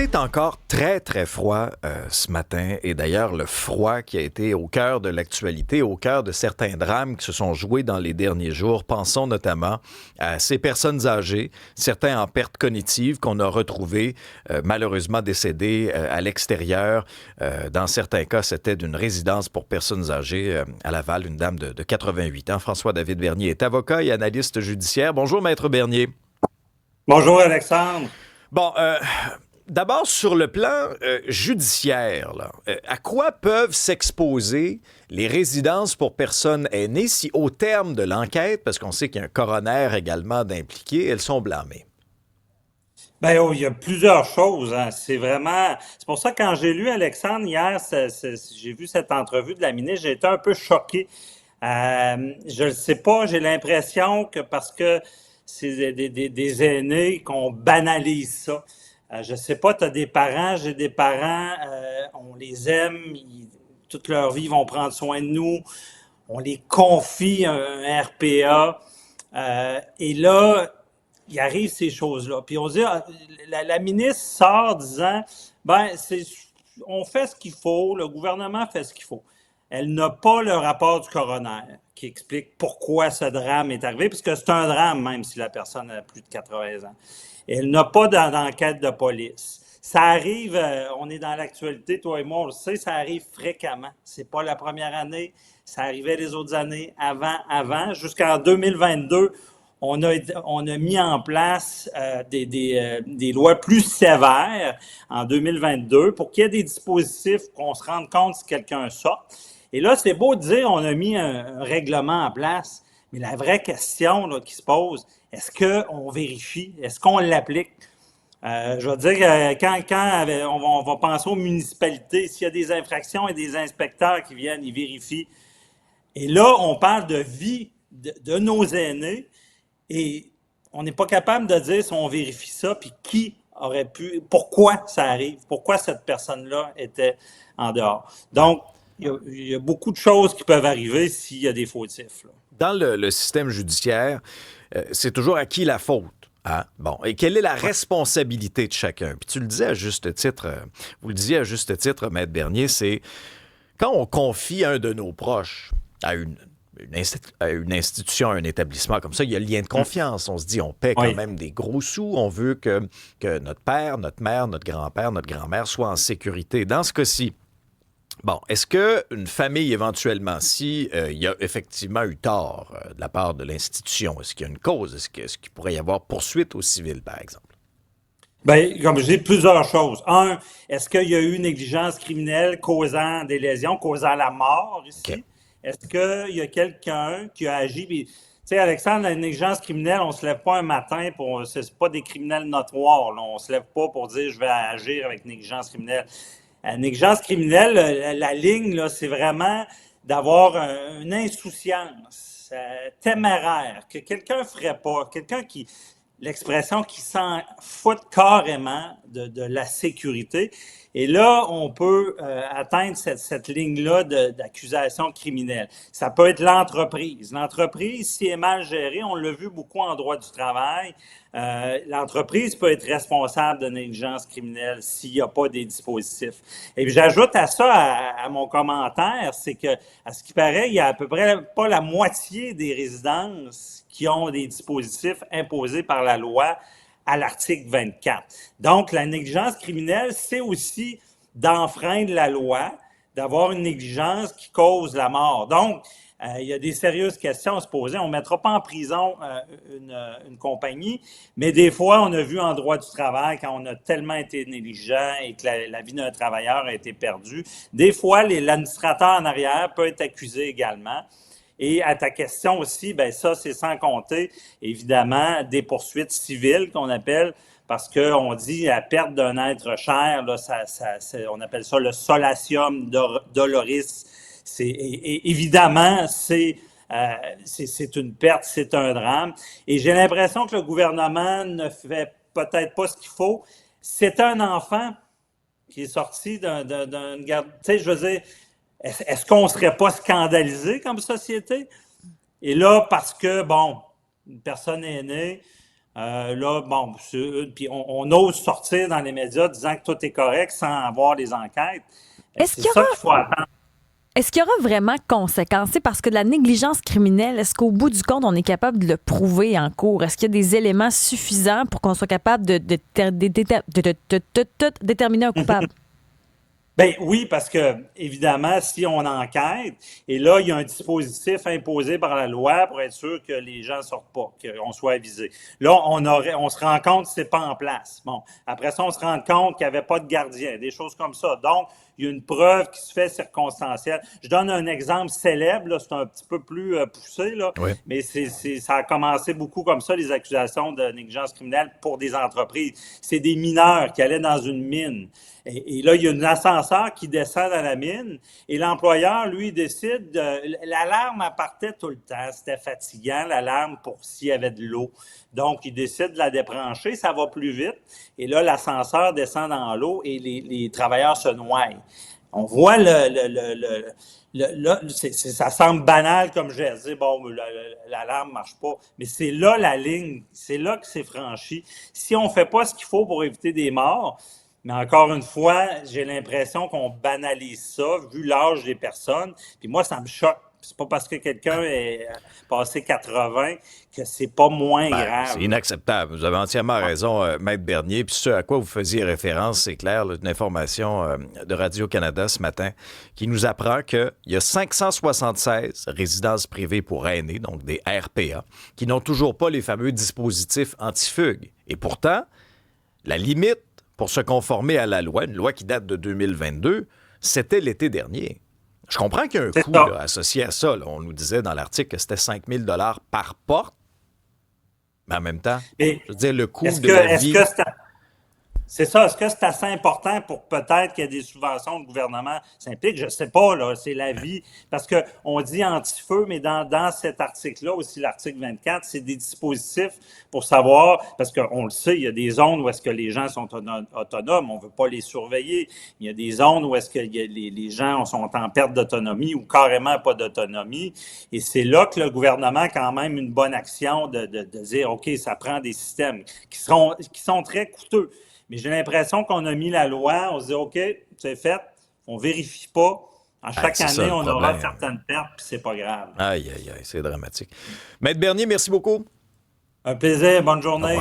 fait encore très, très froid ce matin. Et d'ailleurs, le froid qui a été au cœur de l'actualité, au cœur de certains drames qui se sont joués dans les derniers jours. Pensons notamment à ces personnes âgées, certains en perte cognitive qu'on a retrouvés malheureusement décédés à l'extérieur. Dans certains cas, c'était d'une résidence pour personnes âgées à Laval, une dame de 88 ans. François-David Bernier est avocat et analyste judiciaire. Bonjour, Maître Bernier. Bonjour Alexandre. Bon, d'abord, sur le plan judiciaire, là, à quoi peuvent s'exposer les résidences pour personnes aînées si, au terme de l'enquête, parce qu'on sait qu'il y a un coroner également d'impliqué, elles sont blâmées? Il y a plusieurs choses, hein. C'est pour ça que quand j'ai lu Alexandre hier, j'ai vu cette entrevue de la ministre, j'ai été un peu choqué. Je ne sais pas, j'ai l'impression que parce que c'est des aînés qu'on banalise ça. Je sais pas, tu as des parents, j'ai des parents, on les aime, toute leur vie, ils vont prendre soin de nous, on les confie un RPA, et là, il arrive ces choses-là. Puis on dit, la ministre sort disant, on fait ce qu'il faut, le gouvernement fait ce qu'il faut. Elle n'a pas le rapport du coroner qui explique pourquoi ce drame est arrivé, puisque c'est un drame même si la personne a plus de 80 ans. Elle n'a pas d'enquête de police. Ça arrive, on est dans l'actualité, toi et moi, on le sait, ça arrive fréquemment. C'est pas la première année, ça arrivait les autres années, avant. Jusqu'en 2022, on a mis en place des lois plus sévères en 2022 pour qu'il y ait des dispositifs qu'on se rende compte si quelqu'un sort. Et là, c'est beau de dire on a mis un règlement en place, mais la vraie question là, qui se pose, est-ce qu'on vérifie? Est-ce qu'on l'applique? Je veux dire, on va penser aux municipalités, s'il y a des infractions et des inspecteurs qui viennent, ils vérifient. Et là, on parle de vie de nos aînés et on n'est pas capable de dire si on vérifie ça, puis qui aurait pourquoi ça arrive, pourquoi cette personne-là était en dehors. Ouais. Donc, il y a beaucoup de choses qui peuvent arriver s'il y a des fautifs, là. Dans le système judiciaire, c'est toujours à qui la faute? Hein? Bon, et quelle est la responsabilité de chacun? Puis tu le disais à juste titre, vous le disiez à juste titre, Maître Bernier, c'est quand on confie un de nos proches à à une institution, à un établissement comme ça, il y a le lien de confiance. On se dit, on paie quand Oui. même des gros sous. On veut que notre père, notre mère, notre grand-père, notre grand-mère soient en sécurité. Dans ce cas-ci, bon, est-ce qu'une famille, éventuellement, si il y a effectivement eu tort de la part de l'institution, est-ce qu'il y a une cause? Est-ce qu'il pourrait y avoir poursuite au civil, par exemple? Comme je dis, plusieurs choses. Un, est-ce qu'il y a eu négligence criminelle causant des lésions, causant la mort OK. ici? Est-ce qu'il y a quelqu'un qui a agi? Puis, tu sais, Alexandre, la négligence criminelle, on se lève pas un matin pour. C'est pas des criminels notoires, là. On se lève pas pour dire je vais agir avec négligence criminelle. La négligence criminelle, la ligne, là, c'est vraiment d'avoir une insouciance téméraire que quelqu'un ferait pas, quelqu'un qui l'expression qui s'en fout carrément de la sécurité. Et là, on peut atteindre cette ligne-là d'accusation criminelle. Ça peut être l'entreprise. L'entreprise, si elle est mal gérée, on l'a vu beaucoup en droit du travail, l'entreprise peut être responsable de négligence criminelle s'il n'y a pas des dispositifs. Et puis j'ajoute à ça, à mon commentaire, c'est que, à ce qui paraît, il y a à peu près pas la moitié des résidences qui ont des dispositifs imposés par la loi à l'article 24. Donc, la négligence criminelle, c'est aussi d'enfreindre la loi, d'avoir une négligence qui cause la mort. Donc, il y a des sérieuses questions à se poser. On ne mettra pas en prison une compagnie, mais des fois, on a vu en droit du travail, quand on a tellement été négligent et que la vie d'un travailleur a été perdue, des fois, l'administrateur en arrière peut être accusé également. Et à ta question aussi, ben ça, c'est sans compter, évidemment, des poursuites civiles qu'on appelle, parce qu'on dit la perte d'un être cher, là, on appelle ça le solatium doloris. Évidemment, c'est une perte, c'est un drame. Et j'ai l'impression que le gouvernement ne fait peut-être pas ce qu'il faut. C'est un enfant qui est sorti d'une garde. Tu sais, je veux dire, est-ce qu'on ne serait pas scandalisé comme société? Et là, parce que, bon, une personne est née, Là, bon, puis on ose sortir dans les médias disant que tout est correct sans avoir des enquêtes. Est-ce C'est qu'il y ça aura, qu'il faut attendre. est-ce qu'il y aura vraiment conséquences? C'est parce que de la négligence criminelle, est-ce qu'au bout du compte, on est capable de le prouver en cours? Est-ce qu'il y a des éléments suffisants pour qu'on soit capable de déterminer un coupable? Ben oui, parce que évidemment, si on enquête, et là, il y a un dispositif imposé par la loi pour être sûr que les gens ne sortent pas, qu'on soit avisé. Là, on se rend compte que c'est pas en place. Bon, après ça, on se rend compte qu'il n'y avait pas de gardien, des choses comme ça. Donc, il y a une preuve qui se fait circonstancielle. Je donne un exemple célèbre, là, c'est un petit peu plus poussé, là, Oui. mais ça a commencé beaucoup comme ça, les accusations de négligence criminelle pour des entreprises. C'est des mineurs qui allaient dans une mine. Et là, il y a un ascenseur qui descend dans la mine et l'employeur, lui, décide l'alarme partait tout le temps. C'était fatigant, l'alarme, pour s'il y avait de l'eau. Donc, il décide de la débrancher, ça va plus vite. Et là, l'ascenseur descend dans l'eau et les travailleurs se noient. On voit ça semble banal comme geste. Bon, l'alarme marche pas. Mais c'est là la ligne. C'est là que c'est franchi. Si on fait pas ce qu'il faut pour éviter des morts, mais encore une fois, j'ai l'impression qu'on banalise ça, vu l'âge des personnes. Puis moi, ça me choque. C'est pas parce que quelqu'un est passé 80 que c'est pas moins grave. C'est inacceptable. Vous avez entièrement raison, Maître Bernier. Puis ce à quoi vous faisiez référence, c'est clair, là, une information de Radio-Canada ce matin qui nous apprend qu'il y a 576 résidences privées pour aînés, donc des RPA, qui n'ont toujours pas les fameux dispositifs anti-fugue. Et pourtant, la limite pour se conformer à la loi, une loi qui date de 2022, c'était l'été dernier. Je comprends qu'il y a un coût là, associé à ça. Là. On nous disait dans l'article que c'était 5 000 $ par porte. Mais en même temps, je veux dire, le coût de la vie... C'est ça. Est-ce que c'est assez important pour peut-être qu'il y ait des subventions de gouvernement s'impliquent? Je ne sais pas, là. C'est la vie. Parce qu'on dit anti-feu, mais dans cet article-là, aussi l'article 24, c'est des dispositifs pour savoir, parce qu'on le sait, il y a des zones où est-ce que les gens sont autonomes, on ne veut pas les surveiller. Il y a des zones où est-ce que les gens sont en perte d'autonomie ou carrément pas d'autonomie. Et c'est là que le gouvernement a quand même une bonne action de dire, OK, ça prend des systèmes qui sont très coûteux. Mais j'ai l'impression qu'on a mis la loi, on se dit, OK, c'est fait, on vérifie pas. À chaque année, on aura certaines pertes, puis c'est pas grave. Aïe, aïe, aïe, c'est dramatique. Maître Bernier, merci beaucoup. Un plaisir, bonne journée.